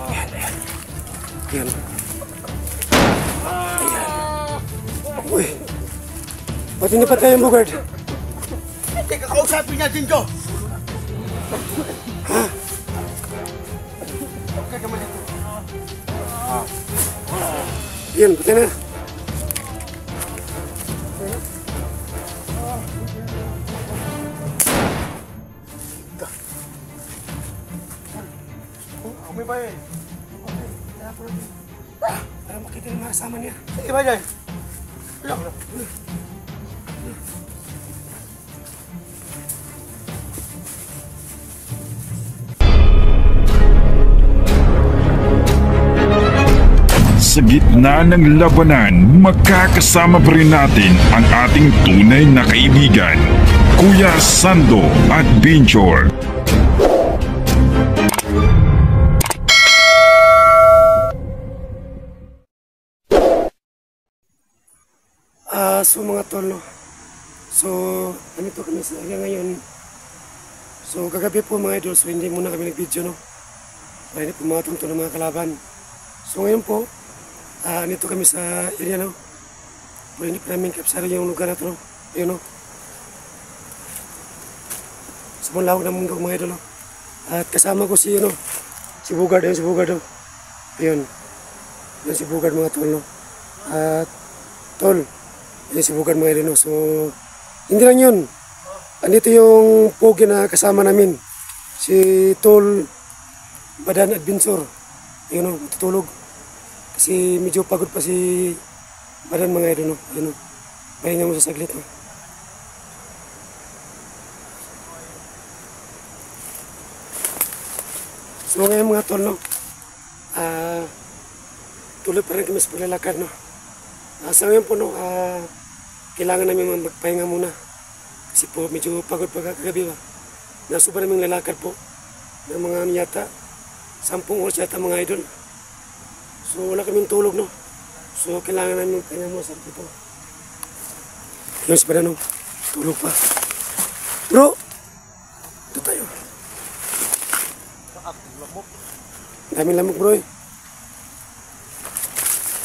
Ayan, ayan. Ayan. Ayan. Uy. Ba't hindi pa tayo bugard? Hindi ka kausapin natin to. Ha? Okay naman ito. Ayan, patay na. May ba eh? Para makita yung mga kasama niya. Sige ba dyan? Ano? Sa gitna ng labanan, magkakasama pa rin natin ang ating tunay na kaibigan, Kuya Sando Adventure. So mga tol, no? So, nandito kami sa area ngayon. So, kagabi po mga idol, so hindi muna kami nag-video, no? Para hindi po matungtong ng mga kalaban. So ngayon po, nandito kami sa area, no? So, hindi pa namin kapsara yung lugar na to, no? Ayun, no? Sa malawag ng mundo mga idol, no? At kasama ko si, no? Si Bugard, ayun si Bugard, no? Ayun. Ayun si Bugard mga tol, no? At, tol, ayun si Bugard mga idol, no? So, hindi lang yun. Andito yung pogi na kasama namin. Si Tol Badan Adventure. Ayun, no? Matutulog. Kasi medyo pagod pa si Badan mga idol, no? Ayun, no? Pahinga mo sa saglit, no? So ngayon mga tol, no? Tuloy pa rin kami sa paglalakad, no? Sa ngayon po, no? Kailangan namin magpahinga muna. Kasi po medyo pagod pa kagabi ba. Nasuba namin lalakad po. Ng mga yata, 10 oras yata mga idol. So wala kaming tulog, no? So kailangan namin magpahinga muna sa dito. Yung si Badan, no? Tulog pa. Bro! Ito tayo. Daming lamok bro eh.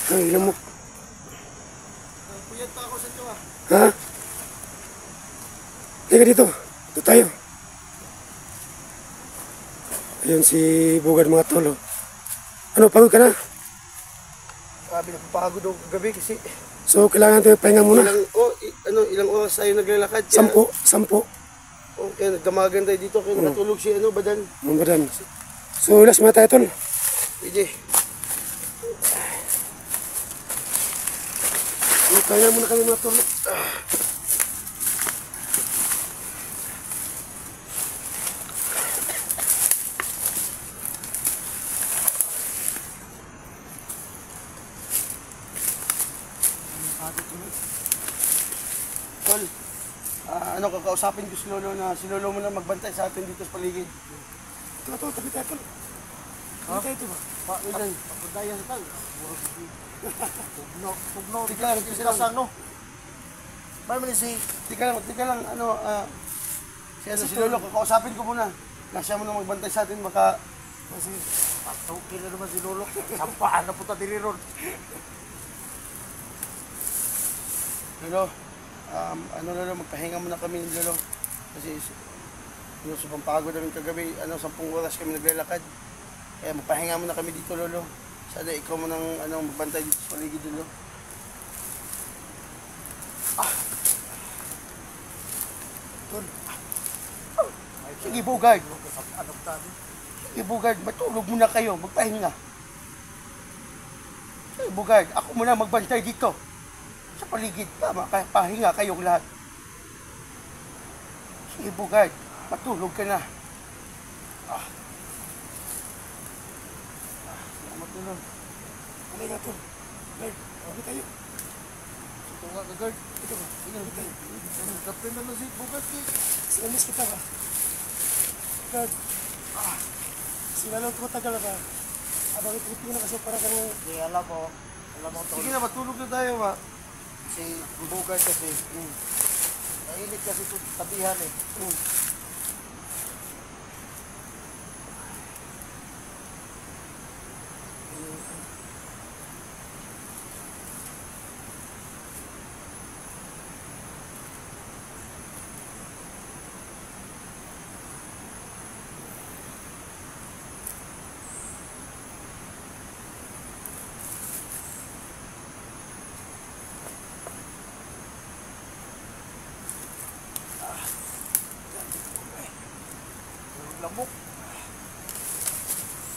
Ay, lamok. Puyat pa ako sa ito ah. Ha? Teka dito. Ito tayo. Ayun si Bugard mga tolo. Ano, pagod ka na? Sabi na papagod ako kagabi kasi So, kailangan tayo pahinga muna. ilang oras tayo naglalakad. 10. Oh, kaya nagdamagan tayo dito kaya nakatulog si Badan. Ang Badan. So, last muna tayo tol. Pwede. Pahinga muna kami mga tolo. Tol, kakausapin ko si Lolo na si Lolo mo na magbantay sa atin dito sa paligid. Ito, tabi tayo tol. Tabi tayo ito ba? Ilan? Pagdayan sa tal. Tugno. Tika lang, sila sa ano? Ba't man si... Tika lang, si Lolo, kakausapin ko muna. Nasya mo na magbantay sa atin, baka... Kasi, okay na naman si Lolo. Sampaan na punta diri ron. Lolo, Lolo, magpahinga muna kami ni Lolo. Kasi, sobrang pagod namin kagabi, 10 oras kami naglalakad. Kaya magpahinga muna kami dito, Lolo. Sana ikaw mo nang magbantay dito sa paligid, Lolo. Tol. Sige, Bugard. Sige, Bugard, matulog muna kayo, magpahinga. Sige, Bugard, ako muna magbantay dito. Sa paligid, pahinga kayong lahat. Sige, Bugard, matulog ka na. Matulog. Alay nga tol. Alay, tabi tayo. Ito nga, Gagard. Ito ba? Tabi tayo. Kapin naman si Bugat eh. Sinalis kita ba? God. Sinalaw ko tagal ba? Abang ito na kasi para kanong... Hindi, alam mo, Tol. Sige na, matulog na tayo, ma. Si Bugat kasi, nainit kasi ito tabihan eh. Hmm.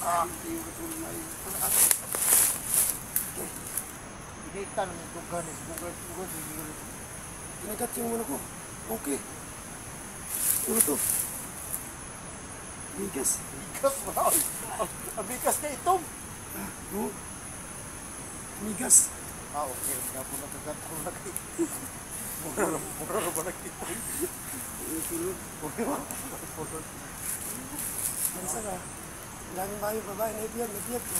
Hindi yung katulog na yun. Initan ng tugan is bugan siguro. Kinagat yung ano ko. Okay. Ano to? Bigas. Bigas ba? Ang bigas na itom. No? Bigas. Okay. Napo nakagat ko na kayo. Mura ba nakita? Mansa ka. Daming bayo babae. Naibiyag ko.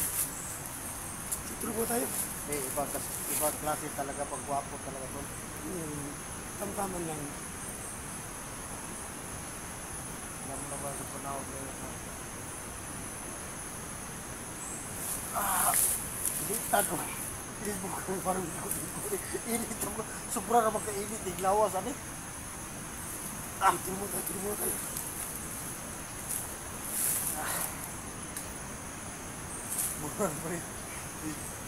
Sitro po tayo. Ibang klase talaga pag guwapo talaga to. Tamtaman lang. Alam naman sa panahon ngayon. Initan mo. Inis mo kami parang init mo. Sobra naman ka-init. Iglawas, ano? Sitro mo tayo. Mura pa rin.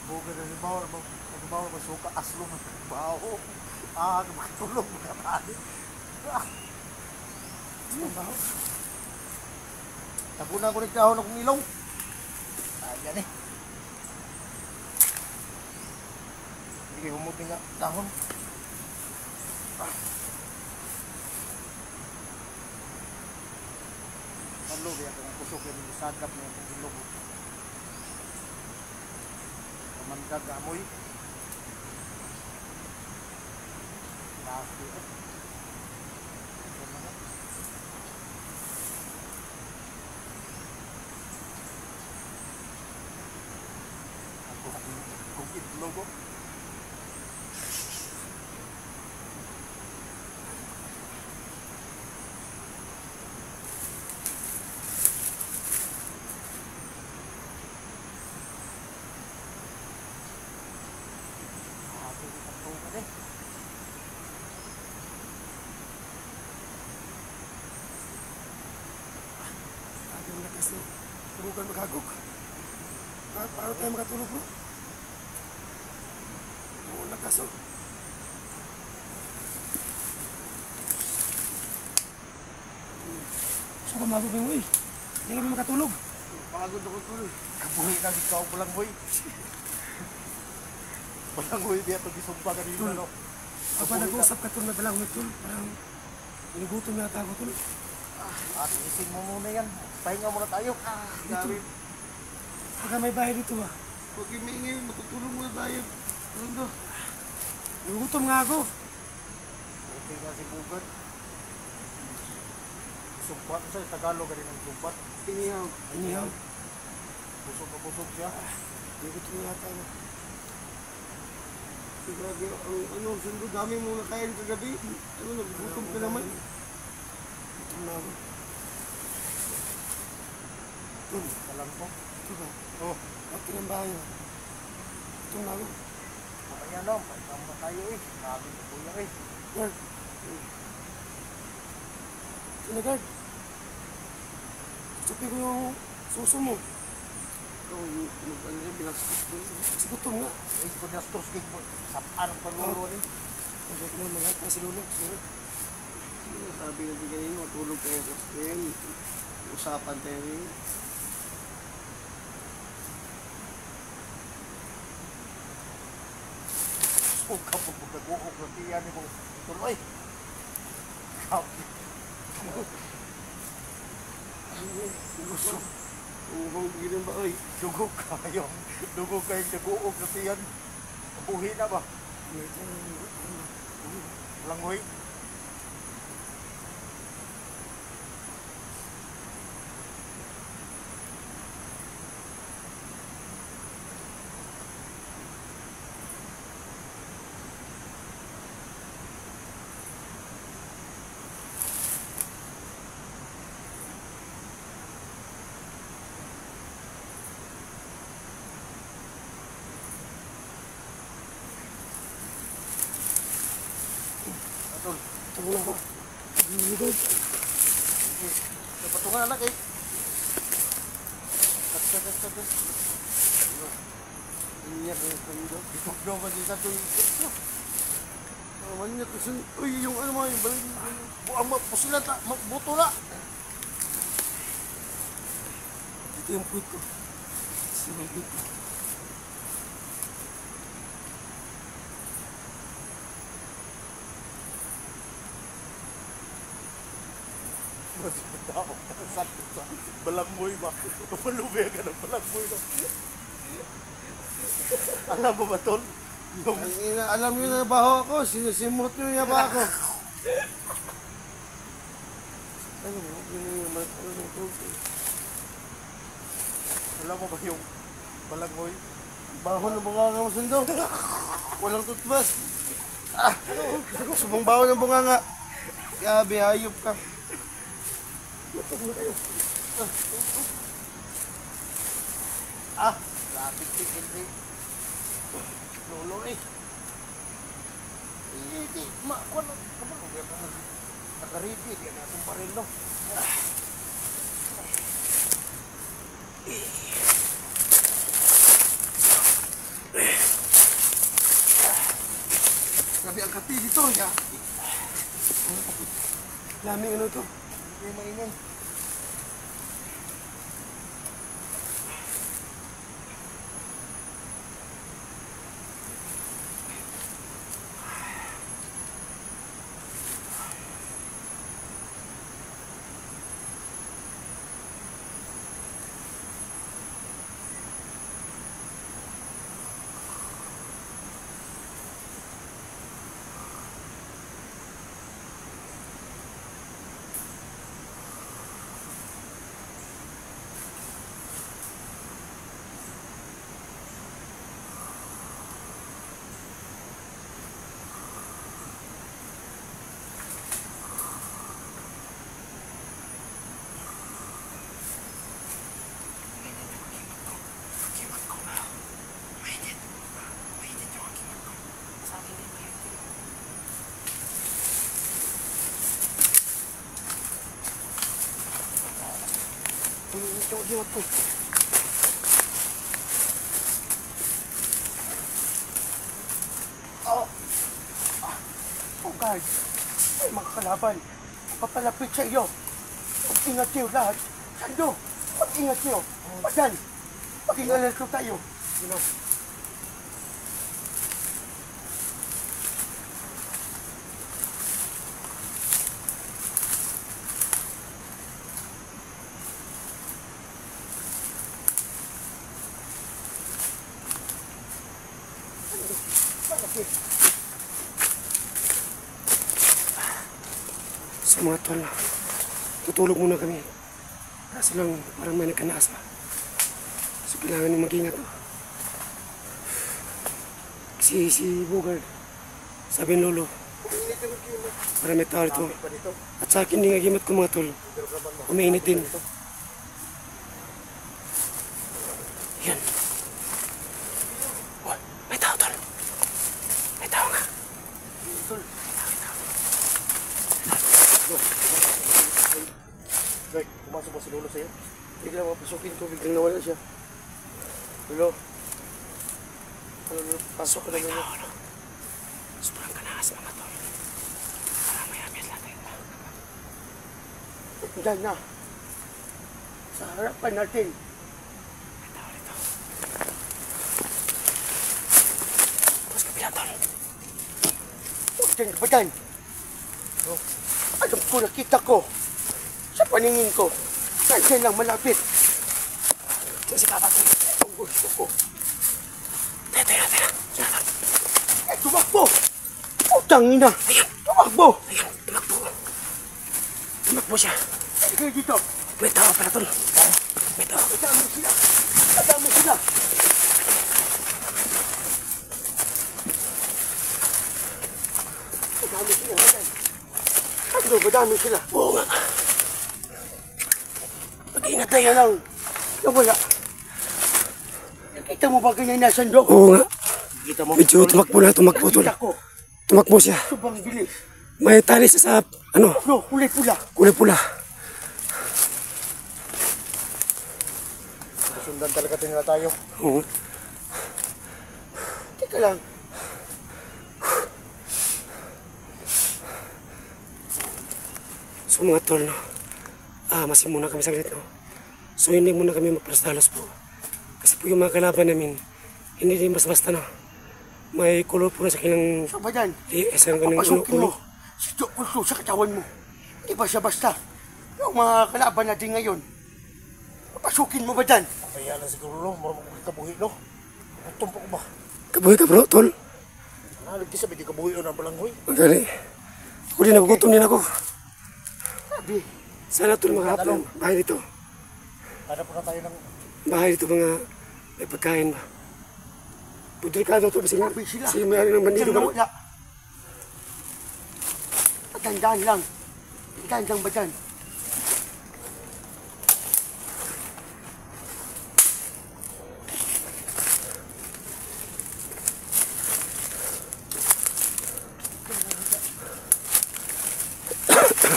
Buga na si Bawal. Mag-bawal masuka. Aslo mo. Baho. Magtulog mo na tali. Baho. Tagunan ko rin dahon akong ilaw. Yan eh. Sige, humuti nga dahon. Palog yan kung kusok yan yung sagap na yung ilog. Kamandag amoy. Laki eh. Ito na nga. Kung itlog ko. Agam na kasi. Turugan magagok. Paano tayo makatulog bro? Oo, nakaso. So kumagod mo yung hindi kami makatulog. Pagod ako tuloy. Kabuhi na ikaw ko lang boy. Balang boy biya to gisumpa kanina no. Kapag nag-uusap ka tol na dalang tol, parang inugutom yata ako tol. At ising mo muna yan. Pahinga muna tayo. Dito. Baka may bahay dito ba? Huwag yung maingay, matutulog muna tayo. Ano? Inugutom nga ako. Okay nga si Bugad. Sumpat sa Tagalog ka rin ang sumpat. Inihaw. Inihaw. Busog na busog siya. Inugutom yata ako. Grabe, ang sundo, dami mo nakain kagabi. Ano, nagugutom ka naman. Gutom na ako. Tol, Alam ko. ito ba? Oh, Bakit ng bahay ba? Gutom na ako. kaya na. Pahinga muna tayo eh. Grabe na kuya eh. Guard. Sinagard. Sabi ko yung suso mo. Ikaw, ano yung binastos ko. Kasi gutom nga. Eh, kung nastos king mo. Sapaan ang panulo ni. Sabi ko naman lahat na silulog. Sabi natin kanina, matulog kayo. Ngayon, usapan tayo rin. Huwag ka po nag-uog na tiyan mo. Tuloy. Grabe. Gusto. Umuhang ginan ba, oy? Dugog kayo. Dugog kayo nag-uog na tiyan. Buhi na ba? Walang buhi. Tol. Ito na ako. Guard. Patungan anak eh. Kat. Iyak na yung kando. Itok daw ba dito ito? Manyak kasi, uy, yung ano mo, yung balik. Ang pusila ta. Buto na. Ito yung puwit ko. Mas tao, sakit sa balangmoy ba? Pamalubay ka ng balangmoy ba? Alam mo ba, Tol? Yung Ang ina, alam niyo na baho ako, sinisimot niyo niya ba ako? Ano mo, yun yung alam mo ba yung balangmoy? baho na bunganga mo sundo. Walang tutbas. Subong baho ng bunganga. Grabe, hayop ka. Traffic ticket eh. Lolo eh. Hindi, kuwan lang. Kabang, kaya ka nakaripid. Yan atong parilo. Grabe ang kati dito. Ya. Lamig ano to? Hindi maingon. Ito, giwag ko. Oh guard, ay mga kalaban, papalapit sa iyo. Mag-ingat kayo lahat. Sando, mag-ingat kayo. Padan, maging alerto tayo. Sa mga tol, tutulog muna kami. Kaso lang, parang may nagkanaas pa. So, kailangan nyo mag-ingat. Si Bogard, sabi ng lolo, para may tao rito. At sa akin, hindi nga gimat ko mga tol. Umainit din. Yan. Oh, may tao tol. May tao nga. Greg, pumasok ba si Lolo sa'yo? Biglang mapasukin ko, biglang nawala siya. Lolo. Lolo, pasok ka na lolo. Sobrang kanaas mga tol. Parang may amis natin. Diyan na. Sa harapan natin. May tao rito. Tapos kabila tol. Huwag dyan ka ba dyan? Alam ko, nakita ko. Sa paningin ko. Nandiyan lang malapit. Diyan si Papa tol. Ang gusto ko. Tira. Eh, tumakbo! Putang ina! Tumakbo! Ayun, tumakbo. Tumakbo siya. Sige dito. May tao pala tol. May tao. Madami sila. Madami sila. Madami sila. Ano, madami sila. Oo nga. Mag-ingat Kaya tayo. lang, nawala. Nakita mo ba ganyan na sandok? Oo nga. Kita mo? Medyo tumakbo tol. Nakita ko. Tumakbo siya. Sobrang bilis. May tali sa ano, No, kulay pula. kulay pula. Sundan talaga nila tayo. Oo. Teka lang. So mga tol, no? Masin muna kami saglit, no? So hindi muna kami magprastalos po. Kasi po yung mga kalaban namin, hindi din basta-basta no. May kulor po na sa kanilang Sa ba dyan? isang kanilang Papasukin ulo. mo si Joe Pulso sa katawan mo. Hindi ba siya basta? Yung mga kalaban natin ngayon, papasukin mo ba dyan? Kaya na siguro no, marunong kabuhi no. Gutom po ko ba? Kabuhay ka bro, tol. Nalagti sa hindi kabuhi o ng balanghoy. Magali. Ako din, nagugutom din ako. Sabi, Sana tol makahap ng bahay dito. Hanap po na tayo ng Bahay dito mga may pagkain ba. Delikado to kasi sabi sila. kasi may ng bandido Diyan na ba. wala. Tandaan lang. Tandaan lang ba dyan?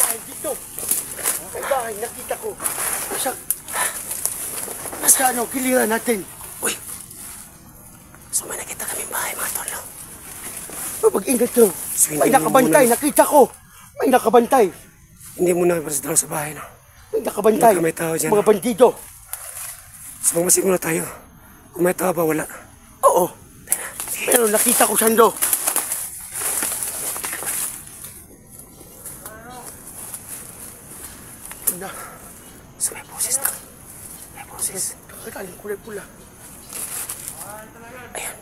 Ay, dito. May bahay, nakita ko. Nasa ano, kiliran natin. Uy. So may nakita kaming bahay mga tol. No? Mag-ingat to. So, May hindi nakabantay, mo nakita ko. May nakabantay. Hindi mo na presentaw sa bahay no. May nakabantay. Baka may tao dyan. Mga bandido. So magmasiguro na tayo. Kung may tao ba wala. Oo. Pero nakita ko sando. Na, So may boses na. May boses. kakita yung kulay pula. Ayan.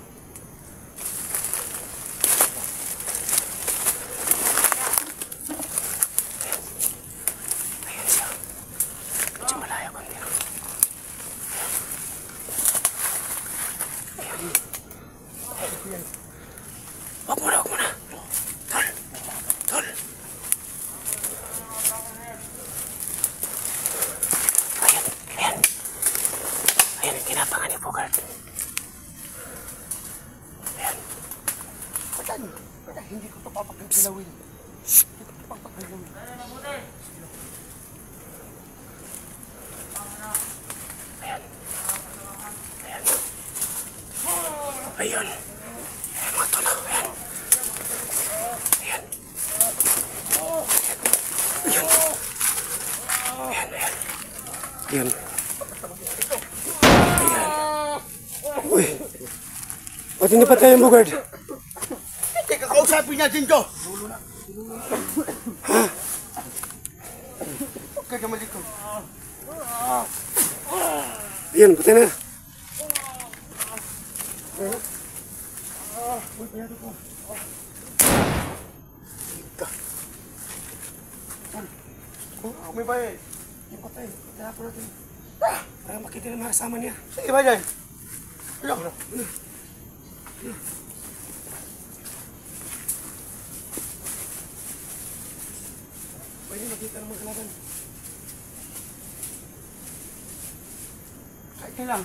Ayan siya. Medyo malayo konti no. Ayan. Wag mo na, wag mo na. Tol. Tol. Ayan, ayan. Ayan, kinapangan ni Bogart. Ayan. Patan, hindi ko ito papagagilawin. Hindi ko ito papagagilawin. Ayan. Ayan, mga tol. Ayan. Ayan. Ayan. Ayan, ayan. Ayan. Ayan. Uy. Ba't hindi pa tayo Bogart? Hindi, kakausapin natin to. Huwag ka naman dito. Ayan, patay na. Oh, may bahay. Yung patay. Kaya po natin. Para makita na mga kasama niya. Sige ba dyan? Ano? Pwede makita ng mga kalaban. Kahit na lang.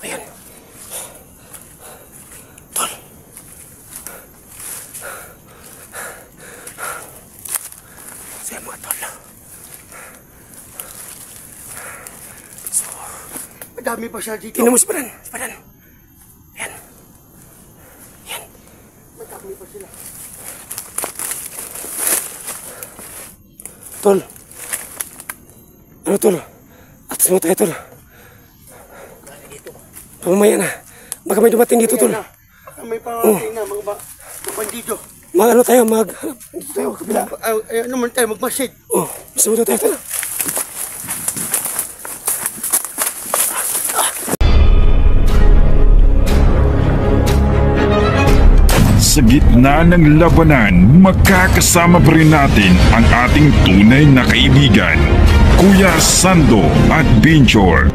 Ayan. Tol. Saya mga tol. So, Madami pa siya dito. tingnan mo si Padan. Si Padan. Ayan. Ayan. Madami pa sila. Tol. Ano tol? Atas mo tayo tol. Pamamaya na. Baka may dumating dito tol. Baka may pangangkin na mga bandido. Mag ano tayo, mag... Dito tayo, kabila. Ano naman tayo, magmasid. Oh, gusto mo tayo tol. Sa gitna ng labanan, magkakasama pa rin natin ang ating tunay na kaibigan, Kuya Sando at Binchor.